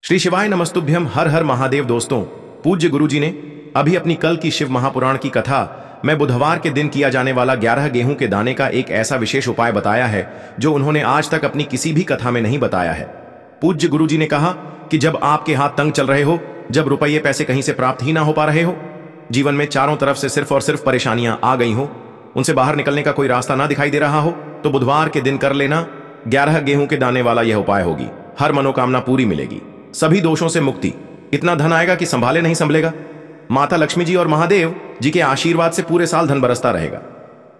श्री शिवाय नमस्तुभ्यम। हर हर महादेव। दोस्तों, पूज्य गुरु जी ने अभी अपनी कल की शिव महापुराण की कथा में बुधवार के दिन किया जाने वाला 11 गेहूं के दाने का एक ऐसा विशेष उपाय बताया है जो उन्होंने आज तक अपनी किसी भी कथा में नहीं बताया है। पूज्य गुरु जी ने कहा कि जब आपके हाथ तंग चल रहे हो, जब रुपये पैसे कहीं से प्राप्त ही ना हो पा रहे हो, जीवन में चारों तरफ से सिर्फ और सिर्फ परेशानियां आ गई हो, उनसे बाहर निकलने का कोई रास्ता ना दिखाई दे रहा हो, तो बुधवार के दिन कर लेना 11 गेहूं के दाने वाला यह उपाय होगी। हर मनोकामना पूरी मिलेगी, सभी दोषों से मुक्ति, इतना धन आएगा कि संभाले नहीं संभलेगा। माता लक्ष्मी जी और महादेव जी के आशीर्वाद से पूरे साल धन बरसता रहेगा।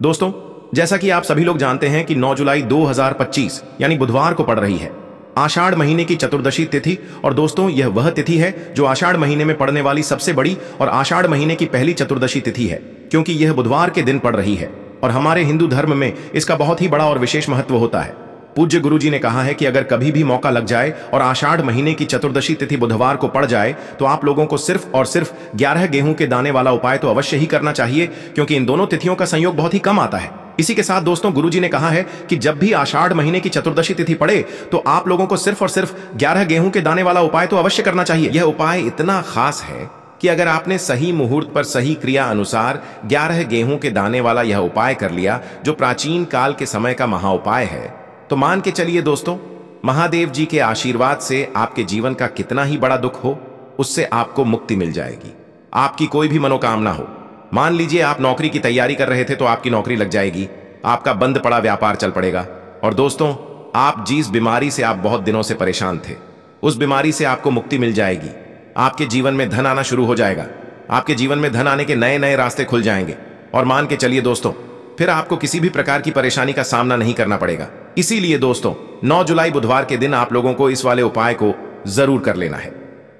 दोस्तों, जैसा कि आप सभी लोग जानते हैं कि 9 जुलाई 2025 यानी बुधवार को पड़ रही है आषाढ़ महीने की चतुर्दशी तिथि। और दोस्तों, यह वह तिथि है जो आषाढ़ महीने में पड़ने वाली सबसे बड़ी और आषाढ़ महीने की पहली चतुर्दशी तिथि है, क्योंकि यह बुधवार के दिन पड़ रही है और हमारे हिंदू धर्म में इसका बहुत ही बड़ा और विशेष महत्व होता है। पूज्य गुरु जी ने कहा है कि अगर कभी भी मौका लग जाए और आषाढ़ महीने की चतुर्दशी तिथि बुधवार को पड़ जाए तो आप लोगों को सिर्फ और सिर्फ 11 गेहूं के दाने वाला उपाय तो अवश्य ही करना चाहिए, क्योंकि इन दोनों तिथियों का संयोग बहुत ही कम आता है। इसी के साथ दोस्तों, गुरु जी ने कहा है कि जब भी आषाढ़ महीने की चतुर्दशी तिथि पड़े तो आप लोगों को सिर्फ और सिर्फ 11 गेहूं के दाने वाला उपाय तो अवश्य करना चाहिए। यह उपाय इतना खास है कि अगर आपने सही मुहूर्त पर सही क्रिया अनुसार 11 गेहूं के दाने वाला यह उपाय कर लिया, जो प्राचीन काल के समय का महाउपाय है, तो मान के चलिए दोस्तों, महादेव जी के आशीर्वाद से आपके जीवन का कितना ही बड़ा दुख हो, उससे आपको मुक्ति मिल जाएगी। आपकी कोई भी मनोकामना हो, मान लीजिए आप नौकरी की तैयारी कर रहे थे तो आपकी नौकरी लग जाएगी, आपका बंद पड़ा व्यापार चल पड़ेगा। और दोस्तों, आप जिस बीमारी से आप बहुत दिनों से परेशान थे, उस बीमारी से आपको मुक्ति मिल जाएगी। आपके जीवन में धन आना शुरू हो जाएगा, आपके जीवन में धन आने के नए नए रास्ते खुल जाएंगे। और मान के चलिए दोस्तों, फिर आपको किसी भी प्रकार की परेशानी का सामना नहीं करना पड़ेगा। इसीलिए दोस्तों, 9 जुलाई बुधवार के दिन आप लोगों को इस वाले उपाय को जरूर कर लेना है।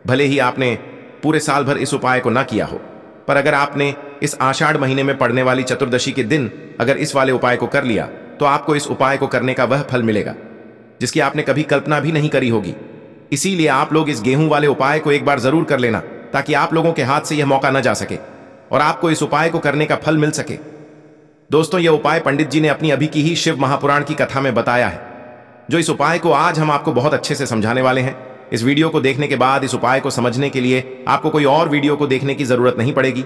भले ही आपने पूरे साल भर इस उपाय को ना किया हो, पर अगर आपने इस आषाढ़ महीने में पड़ने वाली चतुर्दशी के दिन अगर इस वाले उपाय को कर लिया तो आपको इस उपाय को करने का वह फल मिलेगा जिसकी आपने कभी कल्पना भी नहीं करी होगी। इसीलिए आप लोग इस गेहूं वाले उपाय को एक बार जरूर कर लेना, ताकि आप लोगों के हाथ से यह मौका न जा सके और आपको इस उपाय को करने का फल मिल सके। दोस्तों, यह उपाय पंडित जी ने अपनी अभी की ही शिव महापुराण की कथा में बताया है, जो इस उपाय को आज हम आपको बहुत अच्छे से समझाने वाले हैं। इस वीडियो को देखने के बाद इस उपाय को समझने के लिए आपको कोई और वीडियो को देखने की जरूरत नहीं पड़ेगी।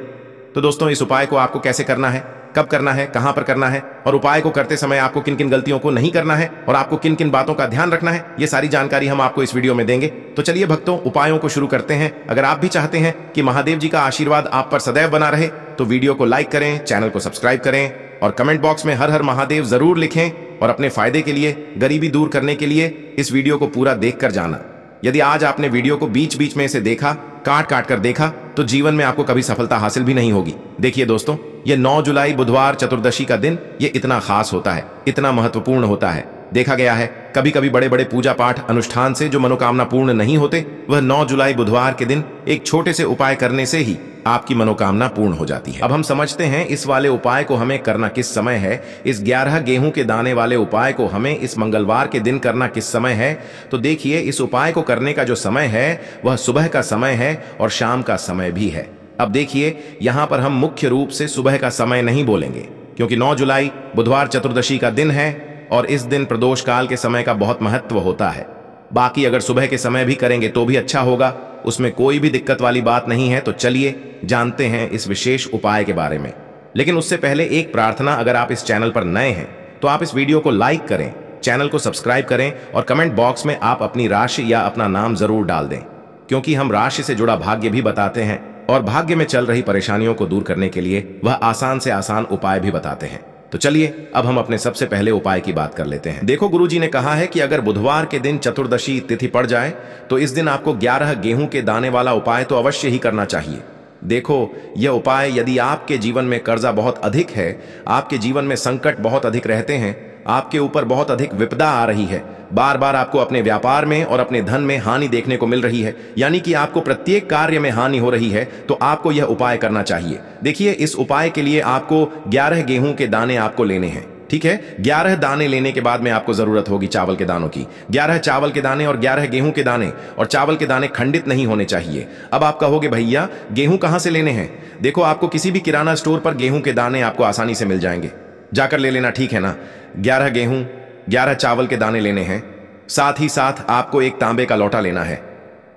तो दोस्तों, इस उपाय को आपको कैसे करना है, कब करना है, कहां पर करना है और उपाय को करते समय आपको किन किन गलतियों को नहीं करना है और आपको किन किन बातों का ध्यान रखना है, ये सारी जानकारी हम आपको इस वीडियो में देंगे। तो चलिए भक्तों, उपायों को शुरू करते हैं। अगर आप भी चाहते हैं कि महादेव जी का आशीर्वाद आप पर सदैव बना रहे तो वीडियो को लाइक करें, चैनल को सब्सक्राइब करें और कमेंट बॉक्स में हर हर महादेव जरूर लिखें। और अपने फायदे के लिए, गरीबी दूर करने के लिए इस वीडियो को पूरा देखकर जाना। यदि आज आपने वीडियो को बीच बीच में से देखा, काट काट कर देखा, तो जीवन में आपको कभी सफलता हासिल भी नहीं होगी। देखिए दोस्तों, ये 9 जुलाई बुधवार चतुर्दशी का दिन ये इतना खास होता है, इतना महत्वपूर्ण होता है। देखा गया है कभी कभी बड़े बड़े पूजा पाठ अनुष्ठान से जो मनोकामना पूर्ण नहीं होते, वह 9 जुलाई बुधवार के दिन एक छोटे से उपाय करने से ही आपकी मनोकामना पूर्ण हो जाती है। अब हम समझते हैं इस वाले उपाय को हमें करना किस समय है। इस 11 गेहूं के दाने वाले उपाय को हमें इस मंगलवार के दिन करना किस समय है। तो देखिए, इस उपाय को करने का जो समय है वह सुबह का समय है और शाम का समय भी है। अब देखिए, यहां पर हम मुख्य रूप से सुबह का समय नहीं बोलेंगे, क्योंकि 9 जुलाई बुधवार चतुर्दशी का दिन है और इस दिन प्रदोष काल के समय का बहुत महत्व होता है। बाकी अगर सुबह के समय भी करेंगे तो भी अच्छा होगा, उसमें कोई भी दिक्कत वाली बात नहीं है। तो चलिए जानते हैं इस विशेष उपाय के बारे में। लेकिन उससे पहले एक प्रार्थना, अगर आप इस चैनल पर नए हैं तो आप इस वीडियो को लाइक करें, चैनल को सब्सक्राइब करें और कमेंट बॉक्स में आप अपनी राशि या अपना नाम जरूर डाल दें, क्योंकि हम राशि से जुड़ा भाग्य भी बताते हैं और भाग्य में चल रही परेशानियों को दूर करने के लिए वह आसान से आसान उपाय भी बताते हैं। तो चलिए अब हम अपने सबसे पहले उपाय की बात कर लेते हैं। देखो, गुरु जी ने कहा है कि अगर बुधवार के दिन चतुर्दशी तिथि पड़ जाए तो इस दिन आपको 11 गेहूं के दाने वाला उपाय तो अवश्य ही करना चाहिए। देखो, यह उपाय, यदि आपके जीवन में कर्जा बहुत अधिक है, आपके जीवन में संकट बहुत अधिक रहते हैं, आपके ऊपर बहुत अधिक विपदा आ रही है, बार बार आपको अपने व्यापार में और अपने धन में हानि देखने को मिल रही है, यानी कि आपको प्रत्येक कार्य में हानि हो रही है, तो आपको यह उपाय करना चाहिए। देखिए, इस उपाय के लिए आपको 11 गेहूं के दाने आपको लेने हैं, ठीक है। 11 दाने लेने के बाद में आपको जरूरत होगी चावल के दानों की। 11 चावल के दाने और 11 गेहूं के दाने, और चावल के दाने खंडित नहीं होने चाहिए। अब आप कहोगे, भैया गेहूं कहां से लेने हैं? देखो, आपको किसी भी किराना स्टोर पर गेहूं के दाने आपको आसानी से मिल जाएंगे, जाकर ले लेना, ठीक है ना। 11 गेहूं, 11 चावल के दाने लेने हैं। साथ ही साथ आपको एक तांबे का लोटा लेना है।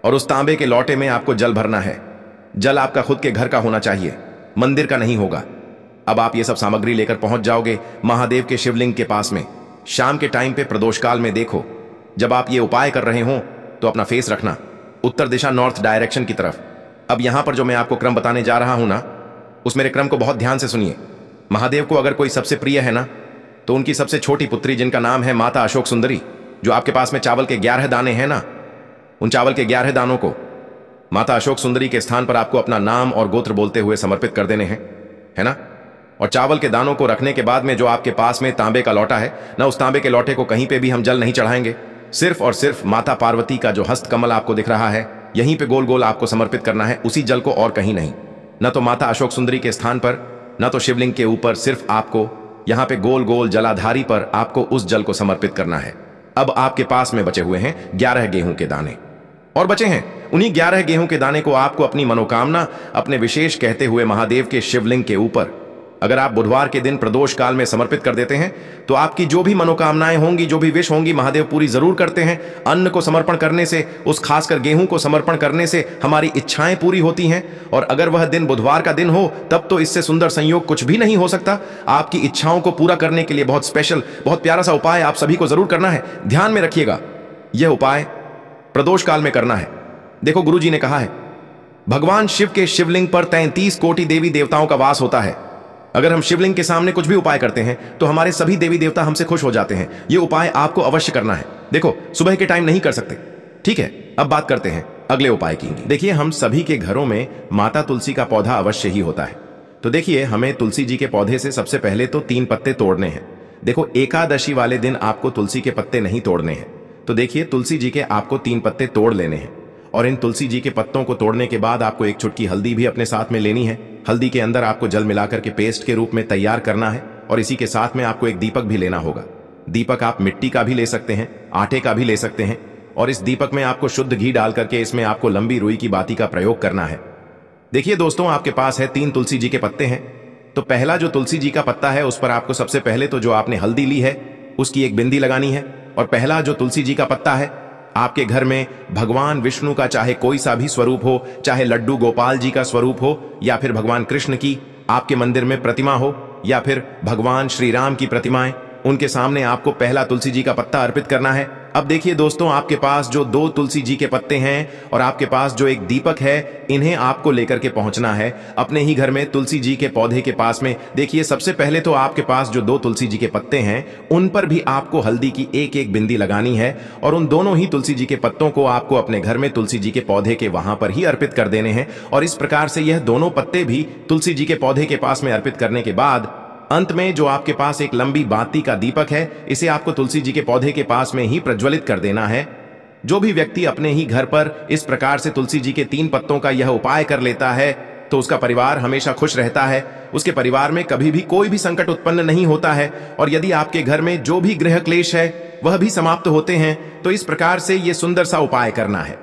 और उस तांबे के लोटे में आपको जल भरना है। जल आपका खुद के घर का होना चाहिए, मंदिर का नहीं होगा। अब आप ये सब सामग्री लेकर पहुंच जाओगे महादेव के शिवलिंग के पास में। शाम के टाइम पे प्रदोष काल में देखो, जब आप ये उपाय कर रहे हो तो अपना फेस रखना उत्तर दिशा, नॉर्थ डायरेक्शन की तरफ। अब यहां पर जो मैं आपको क्रम बताने जा रहा हूं ना, उस मेरे क्रम को बहुत ध्यान से सुनिए। महादेव को अगर कोई सबसे प्रिय है ना, तो उनकी सबसे छोटी पुत्री जिनका नाम है माता अशोक सुंदरी, जो आपके पास में चावल के 11 दाने हैं ना, उन चावल के 11 दानों को माता अशोक सुंदरी के स्थान पर आपको अपना नाम और गोत्र बोलते हुए समर्पित कर देने हैं, है ना। और चावल के दानों को रखने के बाद में जो आपके पास में तांबे का लोटा है ना, उस तांबे के लोटे को कहीं पे भी हम जल नहीं चढ़ाएंगे। सिर्फ और सिर्फ माता पार्वती का जो हस्त कमल आपको दिख रहा है, यहीं पे गोल गोल आपको समर्पित करना है, उसी जल को, और कहीं नहीं। न तो माता अशोक सुंदरी के स्थान पर, न तो शिवलिंग के ऊपर, सिर्फ आपको यहां पे गोल गोल जलाधारी पर आपको उस जल को समर्पित करना है। अब आपके पास में बचे हुए हैं 11 गेहूं के दाने, और बचे हैं उन्हीं 11 गेहूं के दाने को आपको अपनी मनोकामना, अपने विशेष कहते हुए महादेव के शिवलिंग के ऊपर, अगर आप बुधवार के दिन प्रदोष काल में समर्पित कर देते हैं तो आपकी जो भी मनोकामनाएं होंगी, जो भी विश होंगी, महादेव पूरी जरूर करते हैं। अन्न को समर्पण करने से, उस खासकर गेहूं को समर्पण करने से हमारी इच्छाएं पूरी होती हैं। और अगर वह दिन बुधवार का दिन हो, तब तो इससे सुंदर संयोग कुछ भी नहीं हो सकता। आपकी इच्छाओं को पूरा करने के लिए बहुत स्पेशल, बहुत प्यारा सा उपाय आप सभी को जरूर करना है। ध्यान में रखिएगा, यह उपाय प्रदोष काल में करना है। देखो, गुरु जी ने कहा है, भगवान शिव के शिवलिंग पर 33 कोटि देवी देवताओं का वास होता है। अगर हम शिवलिंग के सामने कुछ भी उपाय करते हैं तो हमारे सभी देवी देवता हमसे खुश हो जाते हैं। यह उपाय आपको अवश्य करना है। देखो, सुबह के टाइम नहीं कर सकते, ठीक है। अब बात करते हैं अगले उपाय की। देखिए, हम सभी के घरों में माता तुलसी का पौधा अवश्य ही होता है। तो देखिए, हमें तुलसी जी के पौधे से सबसे पहले तो 3 पत्ते तोड़ने हैं। देखो, एकादशी वाले दिन आपको तुलसी के पत्ते नहीं तोड़ने हैं। तो देखिए, तुलसी जी के आपको 3 पत्ते तोड़ लेने हैं, और इन तुलसी जी के पत्तों को तोड़ने के बाद आपको एक चुटकी हल्दी भी अपने साथ में लेनी है। हल्दी के अंदर आपको जल मिलाकर के पेस्ट के रूप में तैयार करना है, और इसी के साथ में आपको एक दीपक भी लेना होगा। दीपक आप मिट्टी का भी ले सकते हैं, आटे का भी ले सकते हैं, और इस दीपक में आपको शुद्ध घी डाल करके इसमें आपको लंबी रुई की बाती का प्रयोग करना है। देखिए दोस्तों, आपके पास है 3 तुलसी जी के पत्ते हैं। तो पहला जो तुलसी जी का पत्ता है, उस पर आपको सबसे पहले तो जो आपने हल्दी ली है उसकी एक बिंदी लगानी है। और पहला जो तुलसी जी का पत्ता है, आपके घर में भगवान विष्णु का चाहे कोई सा भी स्वरूप हो, चाहे लड्डू गोपाल जी का स्वरूप हो, या फिर भगवान कृष्ण की आपके मंदिर में प्रतिमा हो, या फिर भगवान श्री राम की प्रतिमाएं, उनके सामने आपको पहला तुलसी जी का पत्ता अर्पित करना है। अब देखिए दोस्तों, आपके पास जो 2 तुलसी जी के पत्ते हैं और आपके पास जो एक दीपक है, इन्हें आपको लेकर के पहुंचना है अपने ही घर में तुलसी जी के पौधे के पास में। देखिए, सबसे पहले तो आपके पास जो 2 तुलसी जी के पत्ते हैं, उन पर भी आपको हल्दी की एक एक बिंदी लगानी है, और उन दोनों ही तुलसी जी के पत्तों को आपको अपने घर में तुलसी जी के पौधे के वहां पर ही अर्पित कर देने हैं। और इस प्रकार से यह दोनों पत्ते भी तुलसी जी के पौधे के पास में अर्पित करने के बाद अंत में जो आपके पास एक लंबी बाती का दीपक है, इसे आपको तुलसी जी के पौधे के पास में ही प्रज्वलित कर देना है। जो भी व्यक्ति अपने ही घर पर इस प्रकार से तुलसी जी के 3 पत्तों का यह उपाय कर लेता है, तो उसका परिवार हमेशा खुश रहता है। उसके परिवार में कभी भी कोई भी संकट उत्पन्न नहीं होता है, और यदि आपके घर में जो भी गृह क्लेश है वह भी समाप्त होते हैं। तो इस प्रकार से यह सुंदर सा उपाय करना है।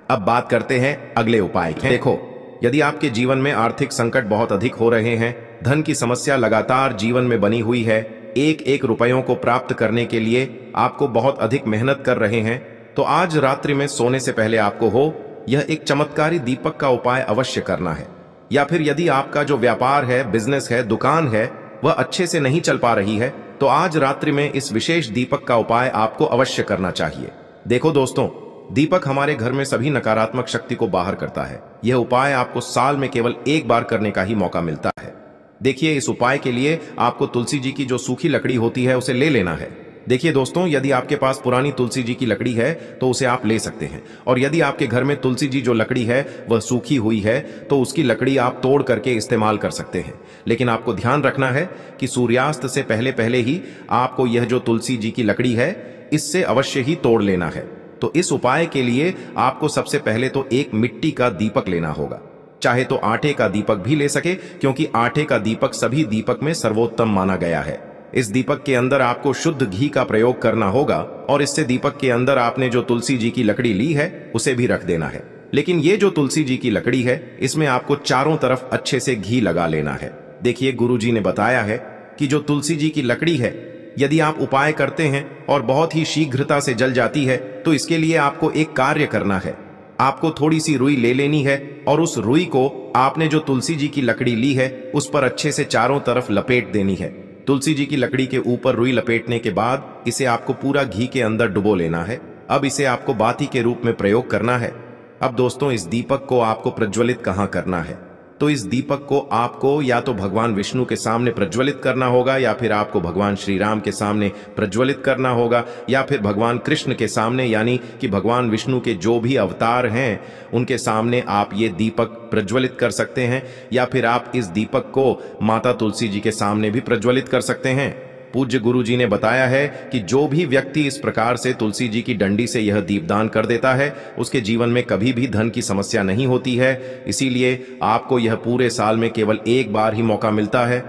अब बात करते हैं अगले उपाय की। देखो, यदि आपके जीवन में आर्थिक संकट बहुत अधिक हो रहे हैं, धन की समस्या लगातार जीवन में बनी हुई है, एक एक रुपयों को प्राप्त करने के लिए आपको बहुत अधिक मेहनत कर रहे हैं, तो आज रात्रि में सोने से पहले आपको हो यह एक चमत्कारी दीपक का उपाय अवश्य करना है। या फिर यदि आपका जो व्यापार है, बिजनेस है, दुकान है, वह अच्छे से नहीं चल पा रही है, तो आज रात्रि में इस विशेष दीपक का उपाय आपको अवश्य करना चाहिए। देखो दोस्तों, दीपक हमारे घर में सभी नकारात्मक शक्ति को बाहर करता है। यह उपाय आपको साल में केवल एक बार करने का ही मौका मिलता है। देखिए, इस उपाय के लिए आपको तुलसी जी की जो सूखी लकड़ी होती है उसे ले लेना है। देखिए दोस्तों, यदि आपके पास पुरानी तुलसी जी की लकड़ी है तो उसे आप ले सकते हैं, और यदि आपके घर में तुलसी जी जो लकड़ी है वह सूखी हुई है तो उसकी लकड़ी आप तोड़ करके इस्तेमाल कर सकते हैं। लेकिन आपको ध्यान रखना है कि सूर्यास्त से पहले पहले ही आपको यह जो तुलसी जी की लकड़ी है इससे अवश्य ही तोड़ लेना है। तो इस उपाय के लिए आपको सबसे पहले तो एक मिट्टी का दीपक लेना होगा, चाहे तो आटे का दीपक भी ले सके, क्योंकि आटे का दीपक सभी दीपक में सर्वोत्तम माना गया है। इस दीपक के अंदर आपको शुद्ध घी का प्रयोग करना होगा, और इससे दीपक के अंदर आपने जो तुलसी जी की लकड़ी ली है उसे भी रख देना है। लेकिन ये जो तुलसी जी की लकड़ी है, इसमें आपको चारों तरफ अच्छे से घी लगा लेना है। देखिए, गुरु जी ने बताया है कि जो तुलसी जी की लकड़ी है, यदि आप उपाय करते हैं और बहुत ही शीघ्रता से जल जाती है, तो इसके लिए आपको एक कार्य करना है। आपको थोड़ी सी रुई ले लेनी है और उस रुई को आपने जो तुलसी जी की लकड़ी ली है उस पर अच्छे से चारों तरफ लपेट देनी है। तुलसी जी की लकड़ी के ऊपर रुई लपेटने के बाद इसे आपको पूरा घी के अंदर डुबो लेना है। अब इसे आपको बाती के रूप में प्रयोग करना है। अब दोस्तों, इस दीपक को आपको प्रज्वलित कहाँ करना है? तो इस दीपक को आपको या तो भगवान विष्णु के सामने प्रज्वलित करना होगा, या फिर आपको भगवान श्री राम के सामने प्रज्वलित करना होगा, या फिर भगवान कृष्ण के सामने, यानी कि भगवान विष्णु के जो भी अवतार हैं उनके सामने आप ये दीपक प्रज्वलित कर सकते हैं, या फिर आप इस दीपक को माता तुलसी जी के सामने भी प्रज्वलित कर सकते हैं। पूज्य गुरु जी ने बताया है कि जो भी व्यक्ति इस प्रकार से तुलसी जी की डंडी से यह दीपदान कर देता है उसके जीवन में कभी भी धन की समस्या नहीं होती है। इसीलिए आपको यह पूरे साल में केवल एक बार ही मौका मिलता है।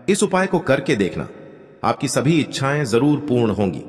इस उपाय को करके देखना, आपकी सभी इच्छाएं जरूर पूर्ण होंगी।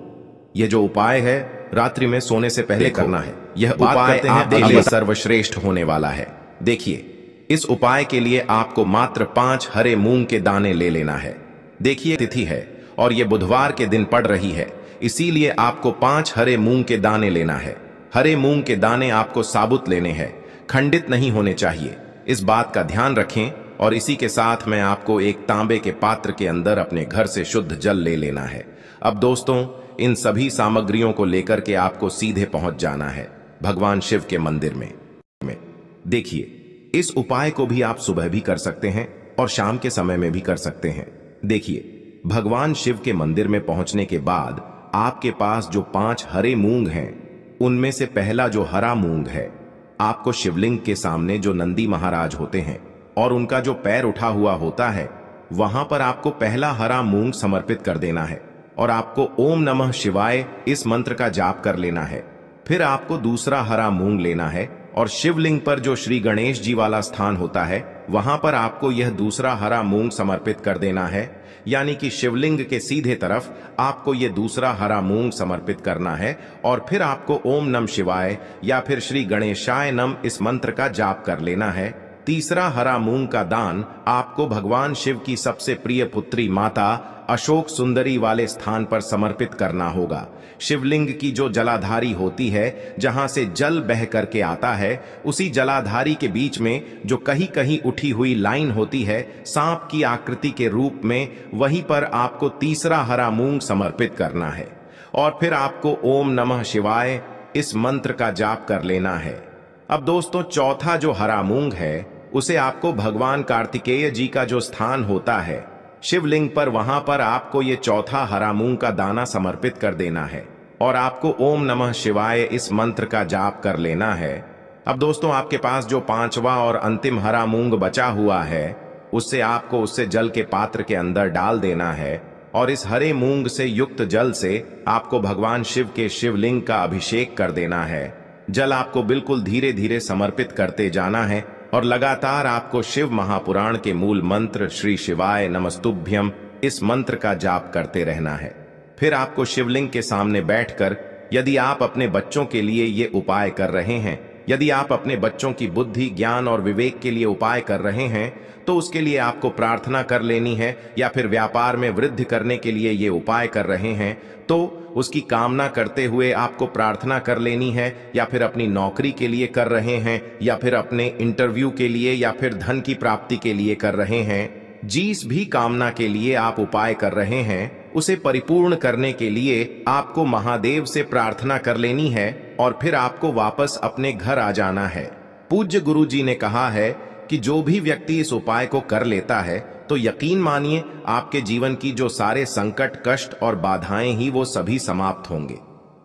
यह जो उपाय है रात्रि में सोने से पहले करना है। यह उपाय आपके लिए सर्वश्रेष्ठ होने वाला है। देखिए, इस उपाय के लिए आपको मात्र 5 हरे मूंग के दाने ले लेना है। देखिए, तिथि है और ये बुधवार के दिन पड़ रही है, इसीलिए आपको 5 हरे मूंग के दाने लेना है। हरे मूंग के दाने आपको साबुत लेने हैं, खंडित नहीं होने चाहिए। इस बात का ध्यान रखें। और इसी के साथ मैं आपको एक तांबे के पात्र के अंदर अपने घर से शुद्ध जल ले लेना है। अब दोस्तों, इन सभी सामग्रियों को लेकर के आपको सीधे पहुंच जाना है भगवान शिव के मंदिर में। देखिए, इस उपाय को भी आप सुबह भी कर सकते हैं और शाम के समय में भी कर सकते हैं। देखिए, भगवान शिव के मंदिर में पहुंचने के बाद आपके पास जो 5 हरे मूंग हैं, उनमें से पहला जो हरा मूंग है, आपको शिवलिंग के सामने जो नंदी महाराज होते हैं और उनका जो पैर उठा हुआ होता है, वहां पर आपको पहला हरा मूंग समर्पित कर देना है और आपको ओम नमः शिवाय इस मंत्र का जाप कर लेना है। फिर आपको दूसरा हरा मूंग लेना है और शिवलिंग पर जो श्री गणेश जी वाला स्थान होता है वहां पर आपको यह दूसरा हरा मूंग समर्पित कर देना है। यानी कि शिवलिंग के सीधे तरफ आपको यह दूसरा हरा मूंग समर्पित करना है और फिर आपको ओम नमः शिवाय या फिर श्री गणेशाय नम इस मंत्र का जाप कर लेना है। तीसरा हरा मूंग का दान आपको भगवान शिव की सबसे प्रिय पुत्री माता अशोक सुंदरी वाले स्थान पर समर्पित करना होगा। शिवलिंग की जो जलाधारी होती है, जहां से जल बह करके आता है, उसी जलाधारी के बीच में जो कहीं कहीं उठी हुई लाइन होती है सांप की आकृति के रूप में, वहीं पर आपको तीसरा हरा मूंग समर्पित करना है और फिर आपको ओम नमः शिवाय इस मंत्र का जाप कर लेना है। अब दोस्तों, चौथा जो हरा मूंग है उसे आपको भगवान कार्तिकेय जी का जो स्थान होता है शिवलिंग पर, वहां पर आपको ये चौथा हरा मूंग का दाना समर्पित कर देना है और आपको ओम नमः शिवाय इस मंत्र का जाप कर लेना है। अब दोस्तों, आपके पास जो 5वां और अंतिम हरा मूंग बचा हुआ है उससे आपको उससे जल के पात्र के अंदर डाल देना है और इस हरे मूंग से युक्त जल से आपको भगवान शिव के शिवलिंग का अभिषेक कर देना है। जल आपको बिल्कुल धीरे धीरे समर्पित करते जाना है और लगातार आपको शिव महापुराण के मूल मंत्र श्री शिवाय नमस्तुभ्यम इस मंत्र का जाप करते रहना है। फिर आपको शिवलिंग के सामने बैठकर, यदि आप अपने बच्चों के लिए ये उपाय कर रहे हैं, यदि आप अपने बच्चों की बुद्धि, ज्ञान और विवेक के लिए उपाय कर रहे हैं, तो उसके लिए आपको प्रार्थना कर लेनी है, या फिर व्यापार में वृद्धि करने के लिए ये उपाय कर रहे हैं तो उसकी कामना करते हुए आपको प्रार्थना कर लेनी है, या फिर अपनी नौकरी के लिए कर रहे हैं, या फिर अपने इंटरव्यू के लिए, या फिर धन की प्राप्ति के लिए कर रहे हैं। जिस भी कामना के लिए आप उपाय कर रहे हैं उसे परिपूर्ण करने के लिए आपको महादेव से प्रार्थना कर लेनी है और फिर आपको वापस अपने घर आ जाना है। पूज्य गुरु जी ने कहा है कि जो भी व्यक्ति इस उपाय को कर लेता है तो यकीन मानिए आपके जीवन की जो सारे संकट, कष्ट और बाधाएं ही वो सभी समाप्त होंगे।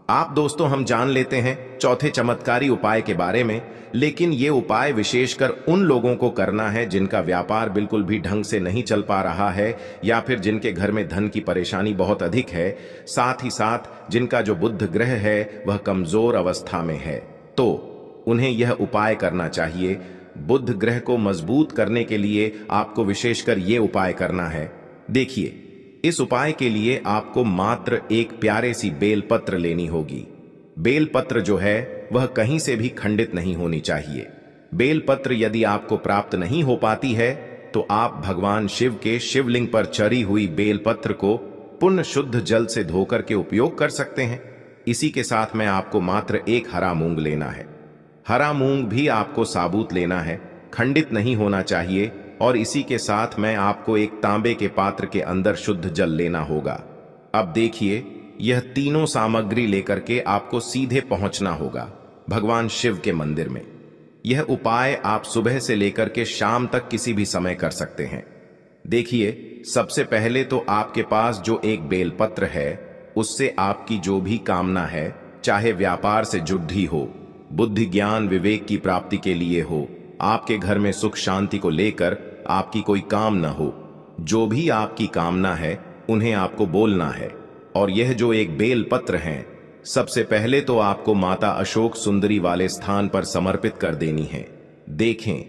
आप दोस्तों, हम जान लेते हैं चौथे चमत्कारी उपाय के बारे में, लेकिन ये उपाय विशेषकर उन लोगों को करना है जिनका व्यापार बिल्कुल भी ढंग से नहीं चल पा रहा है, या फिर जिनके घर में धन की परेशानी बहुत अधिक है, साथ ही साथ जिनका जो बुध ग्रह है वह कमजोर अवस्था में है, तो उन्हें यह उपाय करना चाहिए। बुध ग्रह को मजबूत करने के लिए आपको विशेषकर ये उपाय करना है। देखिए, इस उपाय के लिए आपको मात्र एक प्यारे सी बेलपत्र लेनी होगी। बेलपत्र जो है वह कहीं से भी खंडित नहीं होनी चाहिए। बेलपत्र यदि आपको प्राप्त नहीं हो पाती है तो आप भगवान शिव के शिवलिंग पर चढ़ी हुई बेलपत्र को पुण्य शुद्ध जल से धोकर के उपयोग कर सकते हैं। इसी के साथ में आपको मात्र एक हरा मूंग लेना है। हरा मूंग भी आपको साबुत लेना है, खंडित नहीं होना चाहिए। और इसी के साथ में आपको एक तांबे के पात्र के अंदर शुद्ध जल लेना होगा। अब देखिए, यह तीनों सामग्री लेकर के आपको सीधे पहुंचना होगा भगवान शिव के मंदिर में। यह उपाय आप सुबह से लेकर के शाम तक किसी भी समय कर सकते हैं। देखिए, सबसे पहले तो आपके पास जो एक बेलपत्र है, उससे आपकी जो भी कामना है, चाहे व्यापार से जुड़ी हो, बुद्धि ज्ञान विवेक की प्राप्ति के लिए हो, आपके घर में सुख शांति को लेकर आपकी कोई काम न हो, जो भी आपकी कामना है उन्हें आपको बोलना है। और यह जो एक बेलपत्र है, सबसे पहले तो आपको माता अशोक सुंदरी वाले स्थान पर समर्पित कर देनी है। देखें,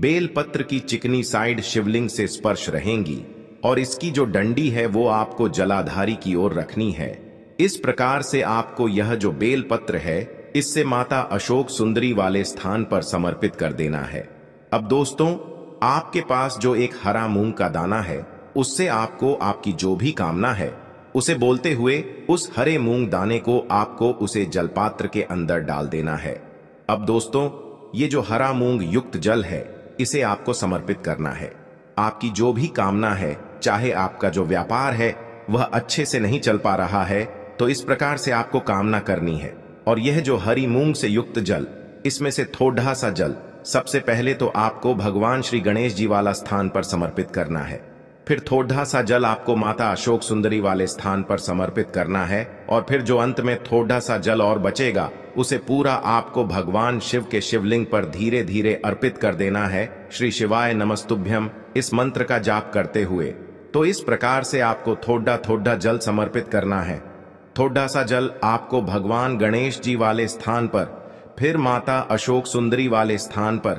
बेलपत्र की चिकनी साइड शिवलिंग से स्पर्श रहेंगी और इसकी जो डंडी है वो आपको जलाधारी की ओर रखनी है। इस प्रकार से आपको यह जो बेलपत्र है, इससे माता अशोक सुंदरी वाले स्थान पर समर्पित कर देना है। अब दोस्तों, आपके पास जो एक हरा मूंग का दाना है, उससे आपको आपकी जो भी कामना है उसे बोलते हुए उस हरे मूंग दाने को आपको उसे जलपात्र के अंदर डाल देना है। अब दोस्तों, ये जो हरा मूंग युक्त जल है, इसे आपको समर्पित करना है। आपकी जो भी कामना है, चाहे आपका जो व्यापार है वह अच्छे से नहीं चल पा रहा है, तो इस प्रकार से आपको कामना करनी है। और यह जो हरी मूंग से युक्त जल, इसमें से थोड़ा सा जल सबसे पहले तो आपको भगवान श्री गणेश जी वाला स्थान पर समर्पित करना है। फिर थोड़ा सा जल आपको माता अशोक सुंदरी वाले स्थान पर समर्पित करना है। और फिर जो अंत में थोड़ा सा जल और बचेगा, उसे पूरा आपको भगवान शिव के शिवलिंग पर धीरे धीरे अर्पित कर देना है, श्री शिवाय नमस्तुभ्यम इस मंत्र का जाप करते हुए। तो इस प्रकार से आपको थोड़ा थोड़ा जल समर्पित करना है। थोड़ा सा जल आपको भगवान गणेश जी वाले स्थान पर, फिर माता अशोक सुंदरी वाले स्थान पर,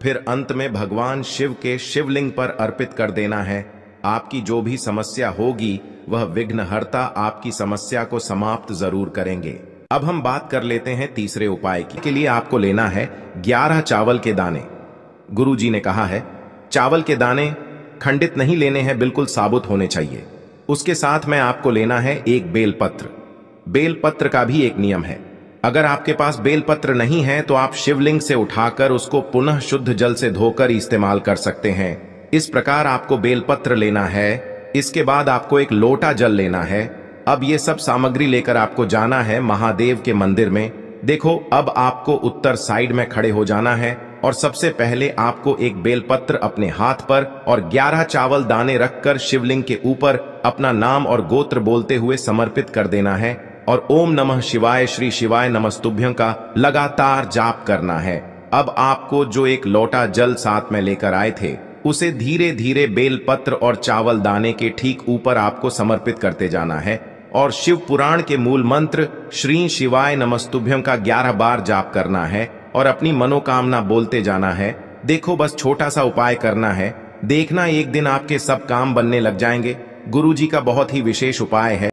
फिर अंत में भगवान शिव के शिवलिंग पर अर्पित कर देना है। आपकी जो भी समस्या होगी, वह विघ्नहर्ता आपकी समस्या को समाप्त जरूर करेंगे। अब हम बात कर लेते हैं तीसरे उपाय की। के लिए आपको लेना है 11 चावल के दाने। गुरु जी ने कहा है, चावल के दाने खंडित नहीं लेने हैं, बिल्कुल साबुत होने चाहिए। उसके साथ में आपको लेना है एक बेलपत्र। बेलपत्र का भी एक नियम है, अगर आपके पास बेलपत्र नहीं है तो आप शिवलिंग से उठाकर उसको पुनः शुद्ध जल से धोकर इस्तेमाल कर सकते हैं। इस प्रकार आपको बेलपत्र लेना है। इसके बाद आपको एक लोटा जल लेना है। अब ये सब सामग्री लेकर आपको जाना है महादेव के मंदिर में। देखो, अब आपको उत्तर साइड में खड़े हो जाना है और सबसे पहले आपको एक बेलपत्र अपने हाथ पर और 11 चावल दाने रखकर शिवलिंग के ऊपर अपना नाम और गोत्र बोलते हुए समर्पित कर देना है। और ओम नमः शिवाय श्री शिवाय नमस्तुभ्यं का लगातार जाप करना है। अब आपको जो एक लोटा जल साथ में लेकर आए थे, उसे धीरे धीरे बेलपत्र और चावल दाने के ठीक ऊपर आपको समर्पित करते जाना है और शिव पुराण के मूल मंत्र श्री शिवाय नमस्तुभ्यं का 11 बार जाप करना है और अपनी मनोकामना बोलते जाना है। देखो, बस छोटा सा उपाय करना है, देखना एक दिन आपके सब काम बनने लग जाएंगे। गुरु जी का बहुत ही विशेष उपाय है।